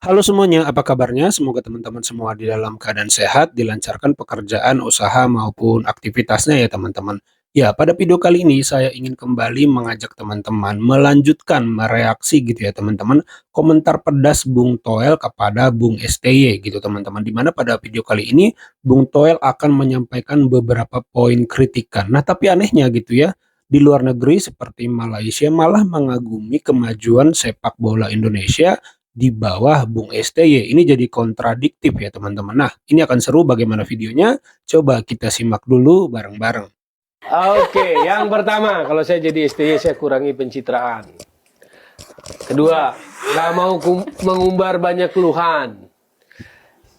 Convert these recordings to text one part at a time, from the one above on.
Halo semuanya, apa kabarnya? Semoga teman-teman semua di dalam keadaan sehat, dilancarkan pekerjaan, usaha, maupun aktivitasnya ya teman-teman. Ya, pada video kali ini saya ingin kembali mengajak teman-teman melanjutkan mereaksi gitu ya teman-teman, komentar pedas Bung Toel kepada Bung STY gitu teman-teman. Dimana pada video kali ini Bung Toel akan menyampaikan beberapa poin kritikan. Nah, tapi anehnya gitu ya, di luar negeri seperti Malaysia malah mengagumi kemajuan sepak bola Indonesia di bawah Bung STY. Ini jadi kontradiktif ya teman-teman. Nah, ini akan seru bagaimana videonya. Coba kita simak dulu bareng-bareng. Oke, yang pertama, kalau saya jadi STY saya kurangi pencitraan. Kedua, nggak mau mengumbar banyak keluhan.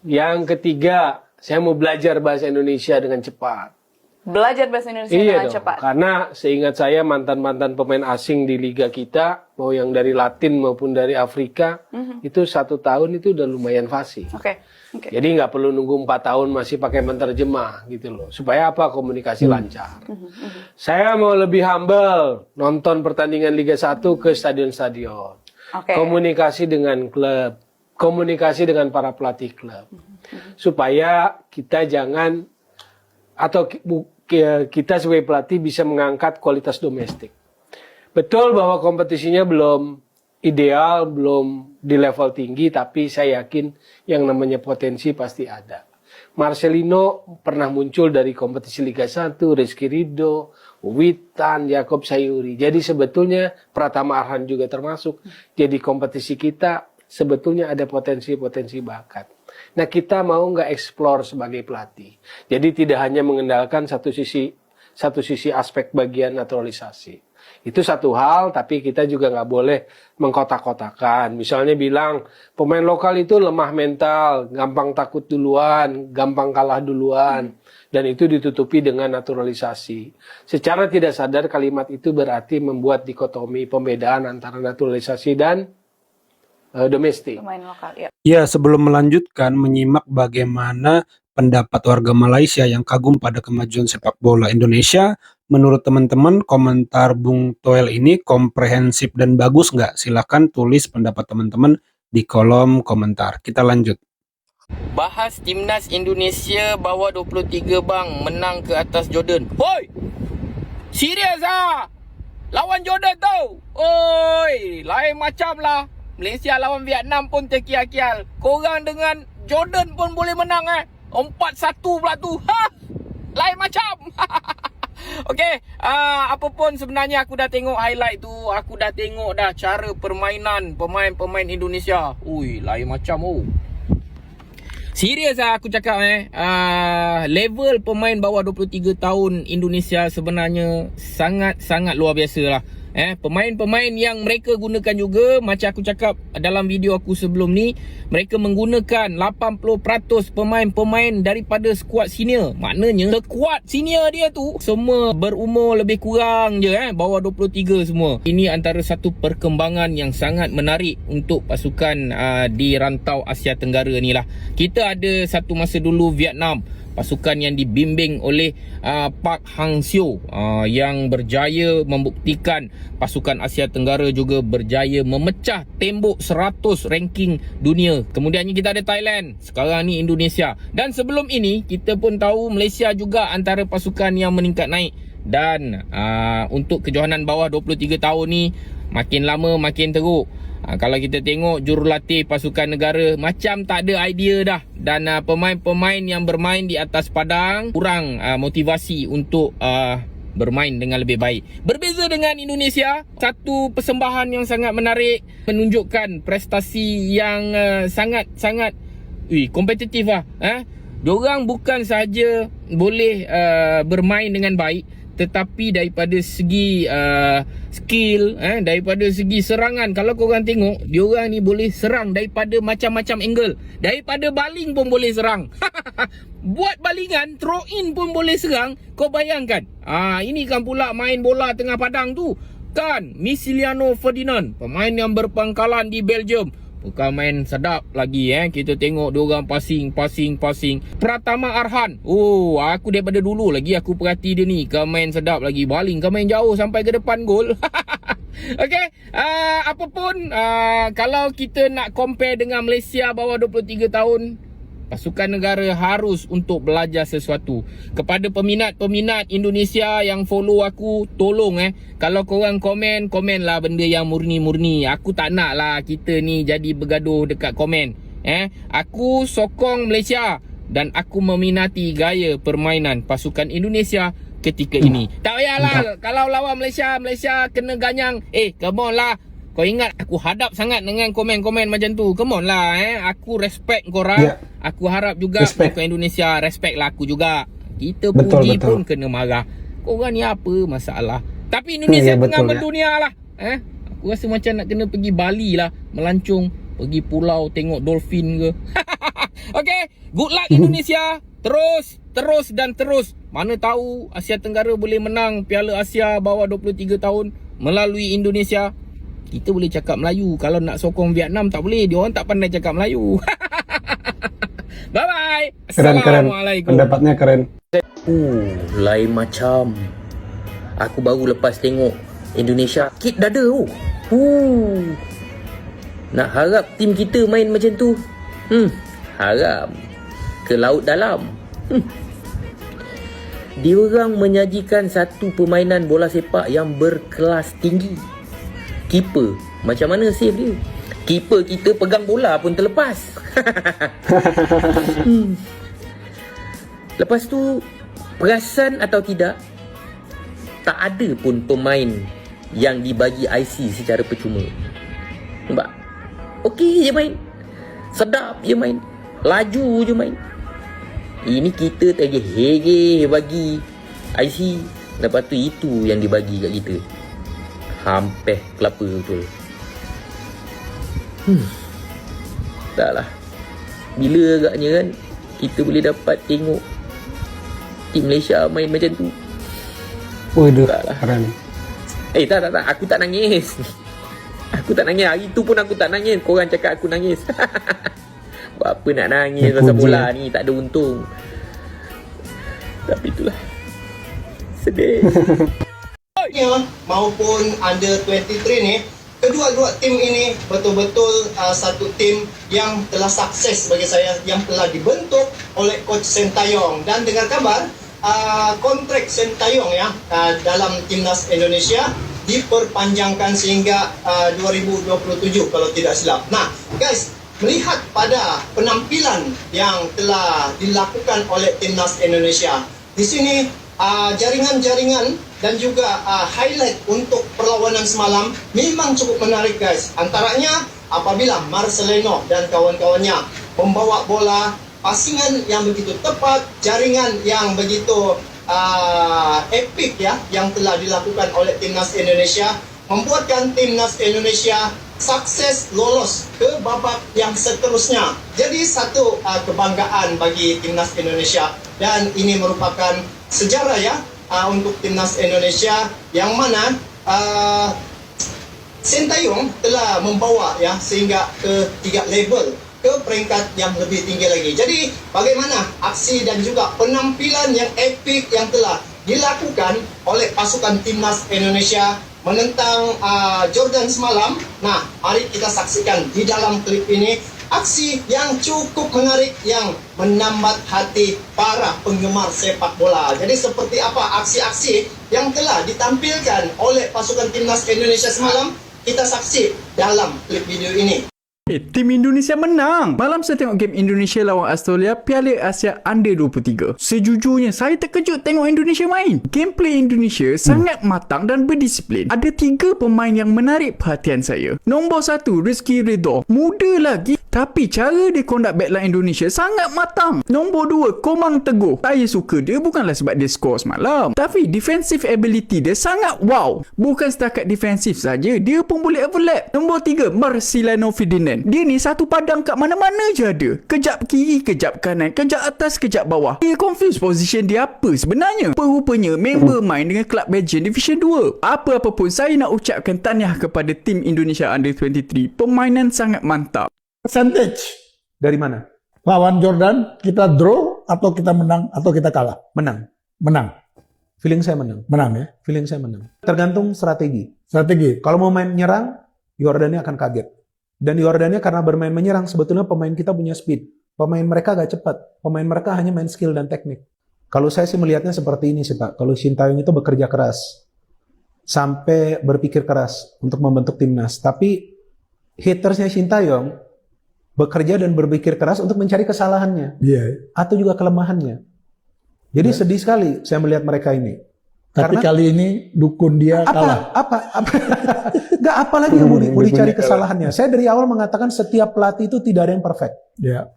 Yang ketiga, saya mau belajar bahasa Indonesia dengan cepat. Belajar bahasa Indonesia Iya dengan dong, cepat. karena seingat saya mantan-mantan pemain asing di liga kita, mau yang dari Latin maupun dari Afrika, itu 1 tahun itu udah lumayan fasih. Oke. Jadi nggak perlu nunggu 4 tahun masih pakai menerjemah gitu loh. Supaya apa? Komunikasi lancar. Saya mau lebih humble, nonton pertandingan Liga 1 ke stadion-stadion. Oke. Komunikasi dengan klub, komunikasi dengan para pelatih klub. Supaya kita jangan, atau kita sebagai pelatih bisa mengangkat kualitas domestik. Betul bahwa kompetisinya belum ideal, belum di level tinggi, tapi saya yakin yang namanya potensi pasti ada. Marcelino pernah muncul dari kompetisi Liga 1, Rizky Ridho, Witan, Yakob Sayuri. Jadi sebetulnya Pratama Arhan juga termasuk. Jadi kompetisi kita sebetulnya ada potensi-potensi bakat. Nah, kita mau nggak explore sebagai pelatih. Jadi tidak hanya mengendalikan satu sisi aspek bagian naturalisasi. Itu satu hal, tapi kita juga nggak boleh mengkotak-kotakan. Misalnya bilang, pemain lokal itu lemah mental, gampang takut duluan, gampang kalah duluan. Dan itu ditutupi dengan naturalisasi. Secara tidak sadar kalimat itu berarti membuat dikotomi pembedaan antara naturalisasi dan domestik. Pemain lokal, ya. Ya, sebelum melanjutkan menyimak bagaimana pendapat warga Malaysia yang kagum pada kemajuan sepak bola Indonesia, menurut teman-teman komentar Bung Toel ini komprehensif dan bagus nggak? Silahkan tulis pendapat teman-teman di kolom komentar. Kita lanjut. Bahas timnas Indonesia bawah 23 bang menang ke atas Jordan. Hoi! Serius ah? Lawan Jordan tau? Oi, lain macam lah. Malaysia lawan Vietnam pun terkial-kial. Korang dengan Jordan pun boleh menang 4-1 pula tu. Ha! Lain macam. Okey, apa pun sebenarnya aku dah tengok highlight tu. Aku dah tengok dah cara permainan pemain-pemain Indonesia. Ui, lain macam oh. Serius lah aku cakap level pemain bawah 23 tahun Indonesia sebenarnya sangat-sangat luar biasa lah. Pemain-pemain yang mereka gunakan juga, macam aku cakap dalam video aku sebelum ni, mereka menggunakan 80% pemain-pemain daripada skuad senior. Maknanya skuad senior dia tu semua berumur lebih kurang je bawah 23 semua. Ini antara satu perkembangan yang sangat menarik untuk pasukan di rantau Asia Tenggara ni lah. Kita ada satu masa dulu Vietnam, pasukan yang dibimbing oleh Park Hang-seo yang berjaya membuktikan pasukan Asia Tenggara juga berjaya memecah tembok 100 ranking dunia. Kemudiannya kita ada Thailand, sekarang ni Indonesia. Dan sebelum ini kita pun tahu Malaysia juga antara pasukan yang meningkat naik. Dan untuk kejohanan bawah 23 tahun ni makin lama makin teruk. Kalau kita tengok jurulatih pasukan negara macam tak ada idea dah. Dan pemain-pemain yang bermain di atas padang kurang motivasi untuk bermain dengan lebih baik. Berbeza dengan Indonesia, satu persembahan yang sangat menarik, menunjukkan prestasi yang sangat-sangat kompetitif lah. Diorang bukan sahaja boleh bermain dengan baik, tetapi daripada segi skill, daripada segi serangan, kalau korang tengok, diorang ni boleh serang daripada macam-macam angle. Daripada baling pun boleh serang. Buat balingan, throw in pun boleh serang. Kau bayangkan, ini kan pula main bola tengah padang tu kan, Misiliano Ferdinand, pemain yang berpangkalan di Belgium. Bukan main sedap lagi kita tengok diorang passing. Pratama Arhan, aku daripada dulu lagi aku perhati dia ni, kau main sedap lagi, baling kau main jauh sampai ke depan gol. Okey, apapun kalau kita nak compare dengan Malaysia bawah 23 tahun, pasukan negara harus untuk belajar sesuatu. Kepada peminat-peminat Indonesia yang follow aku, tolong kalau korang komenlah benda yang murni-murni. Aku tak nak lah kita ni jadi bergaduh dekat komen. Aku sokong Malaysia dan aku meminati gaya permainan pasukan Indonesia ketika ini. Tak payahlah kalau lawan Malaysia kena ganyang. Come on lah. Kau ingat aku hadap sangat dengan komen-komen macam tu. Come on lah. Aku respect korang. Aku harap juga pasukan Indonesia respect lah aku juga. Kita puji pun kena marah. Korang ni apa masalah? Tapi Indonesia tengah mendunia lah. Aku rasa macam nak kena pergi Bali lah, melancong, pergi pulau tengok dolphin ke. Okay, good luck Indonesia. Terus dan terus. Mana tahu Asia Tenggara boleh menang Piala Asia bawah 23 tahun melalui Indonesia. Kita boleh cakap Melayu. Kalau nak sokong Vietnam tak boleh. Dia orang tak pandai cakap Melayu. Bye-bye. Assalamualaikum. Pendapatnya keren. Lain macam. Aku baru lepas tengok Indonesia kit dada tu. Nak harap tim kita main macam tu. Haram. Ke laut dalam. Diorang menyajikan satu permainan bola sepak yang berkelas tinggi. Keeper, macam mana save dia? Keeper kita pegang bola pun terlepas. Lepas tu, perasan atau tidak, tak ada pun pemain yang dibagi IC secara percuma. Nampak? Okey je main. Sedap je main. Laju je main. Ini kita tergeh-geh bagi IC. Lepas tu itu yang dibagi kat kita. Hampir kelapa betul. Taklah. Bila agaknya kan kita boleh dapat tengok tim Malaysia main macam tu. Taklah. Keren. Tak. Aku tak nangis. Aku tak nangis. Hari tu pun aku tak nangis. Korang cakap aku nangis. Buat apa nak nangis pasal bola ni, tak ada untung. Tapi itulah, sedih. Maupun under 23 ni, kedua-dua tim ini betul-betul satu tim yang telah sukses bagi saya, yang telah dibentuk oleh coach Sintayong. Dan dengar kabar kontrak Sintayong dalam timnas Indonesia diperpanjangkan sehingga 2027 kalau tidak silap. Nah guys, melihat pada penampilan yang telah dilakukan oleh timnas Indonesia, di sini jaringan-jaringan dan juga highlight untuk perlawanan semalam memang cukup menarik guys. Antaranya apabila Marcelino dan kawan-kawannya membawa bola, pasingan yang begitu tepat, jaringan yang begitu epik yang telah dilakukan oleh timnas Indonesia, membuatkan timnas Indonesia sukses lolos ke babak yang seterusnya. Jadi satu kebanggaan bagi timnas Indonesia, dan ini merupakan sejarah untuk timnas Indonesia yang mana Sintayong telah membawa sehingga ke 3 level, ke peringkat yang lebih tinggi lagi. Jadi bagaimana aksi dan juga penampilan yang epik yang telah dilakukan oleh pasukan timnas Indonesia menentang Jordan semalam. Nah, mari kita saksikan di dalam klip ini aksi yang cukup menarik yang menambat hati para penggemar sepak bola. Jadi seperti apa aksi-aksi yang telah ditampilkan oleh pasukan timnas Indonesia semalam? Kita saksi dalam klip video ini. Tim Indonesia menang. Malam saya tengok game Indonesia lawan Australia Piala Asia Under 23. Sejujurnya saya terkejut tengok Indonesia main. Gameplay Indonesia sangat matang dan berdisiplin. Ada 3 pemain yang menarik perhatian saya. Nombor 1, Rizky Ridho. Muda lagi tapi cara dia conduct backline Indonesia sangat matang. Nombor 2, Komang Teguh. Saya suka dia bukanlah sebab dia skor semalam, tapi defensive ability dia sangat wow. Bukan setakat defensif saja, dia pun boleh overlap. Nombor 3, Marcelino Ferdinand. Dia ni satu padang kat mana-mana je ada. Kejap kiri, kejap kanan, kejap atas, kejap bawah. Dia confuse position dia apa sebenarnya. Rupanya member main dengan Club Belgian Division 2. Apa-apa pun saya nak ucapkan tahniah kepada tim Indonesia Under 23. Permainan sangat mantap. Percentage Dari mana? lawan Jordan, kita draw atau kita menang atau kita kalah? Menang. Menang. feeling saya menang. Menang ya. Feeling saya menang. Tergantung strategi. Strategi. Kalau mau main nyerang, Yordania akan kaget. Dan Yordania karena bermain menyerang, sebetulnya pemain kita punya speed. Pemain mereka agak cepat. Pemain mereka hanya main skill dan teknik. Kalau saya sih melihatnya seperti ini sih Pak. Kalau Shin Tae-yong itu bekerja keras. Sampai berpikir keras untuk membentuk timnas. Tapi hatersnya Shin Tae-yong bekerja dan berpikir keras untuk mencari kesalahannya. Iya. Atau juga kelemahannya. Jadi sedih sekali saya melihat mereka ini. Tapi Karena kali ini dukun dia kalah. apa nggak apa lagi yang mau dicari kesalahannya. Saya dari awal mengatakan setiap pelatih itu tidak ada yang perfect. Ya.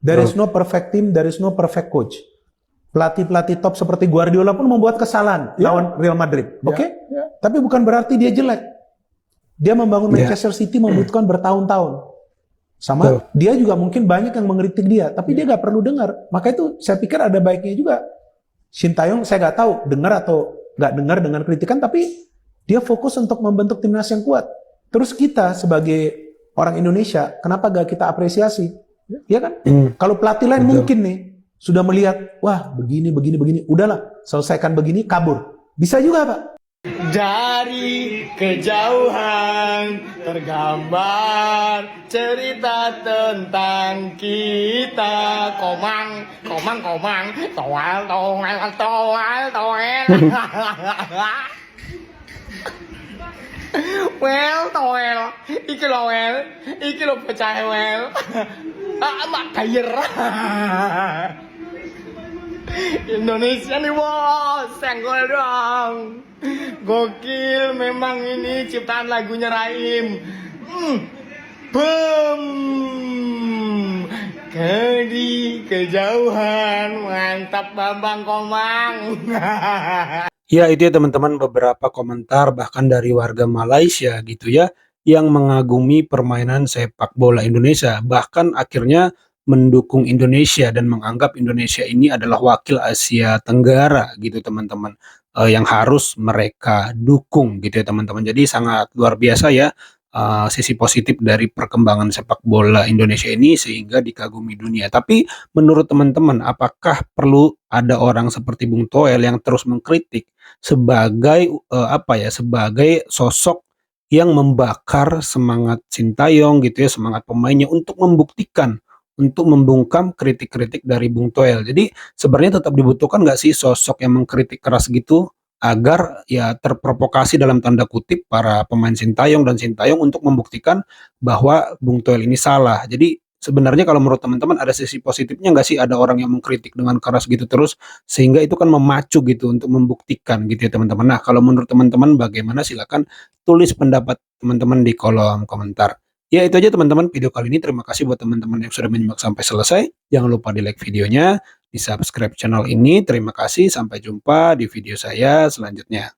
There is no perfect team, there is no perfect coach. Pelatih-pelatih top seperti Guardiola pun membuat kesalahan lawan Real Madrid. Oke? ya. Tapi bukan berarti dia jelek. Dia membangun Manchester City membutuhkan bertahun-tahun. Sama dia juga mungkin banyak yang mengkritik dia, tapi dia nggak perlu dengar. Maka itu saya pikir ada baiknya juga. Shin Tae-yong saya nggak tahu dengar atau nggak dengar dengan kritikan, tapi dia fokus untuk membentuk timnas yang kuat. Terus kita sebagai orang Indonesia, kenapa gak kita apresiasi? Ya kan? Kalau pelatih lain mungkin nih sudah melihat, wah begini, udahlah selesaikan begini, kabur. Bisa juga Pak. Dari kejauhan tergambar cerita tentang kita. Komang, toel. Toel. Iki lo pecah wel. Mak kayer. Indonesia nih bos, senggol dong. Gokil memang ini ciptaan lagunya Raim. Boom. Di kejauhan, mantap Bambang Komang. Ya itu ya teman-teman beberapa komentar bahkan dari warga Malaysia gitu ya yang mengagumi permainan sepak bola Indonesia, bahkan akhirnya mendukung Indonesia dan menganggap Indonesia ini adalah wakil Asia Tenggara gitu teman-teman, yang harus mereka dukung gitu ya teman-teman. Jadi sangat luar biasa ya sisi positif dari perkembangan sepak bola Indonesia ini sehingga dikagumi dunia. Tapi menurut teman-teman apakah perlu ada orang seperti Bung Toel yang terus mengkritik sebagai sebagai sosok yang membakar semangat Shin Tae-yong gitu ya, semangat pemainnya untuk membuktikan, untuk membungkam kritik-kritik dari Bung Toel. Jadi sebenarnya tetap dibutuhkan nggak sih sosok yang mengkritik keras gitu agar ya terprovokasi dalam tanda kutip para pemain Shin Tae-yong dan Shin Tae-yong untuk membuktikan bahwa Bung Toel ini salah. Jadi sebenarnya kalau menurut teman-teman ada sisi positifnya nggak sih ada orang yang mengkritik dengan keras gitu terus sehingga itu kan memacu gitu untuk membuktikan gitu ya teman-teman. Nah kalau menurut teman-teman bagaimana, silakan tulis pendapat teman-teman di kolom komentar. Ya itu aja teman-teman video kali ini. Terima kasih buat teman-teman yang sudah menyimak sampai selesai. Jangan lupa di like videonya, di subscribe channel ini. Terima kasih, sampai jumpa di video saya selanjutnya.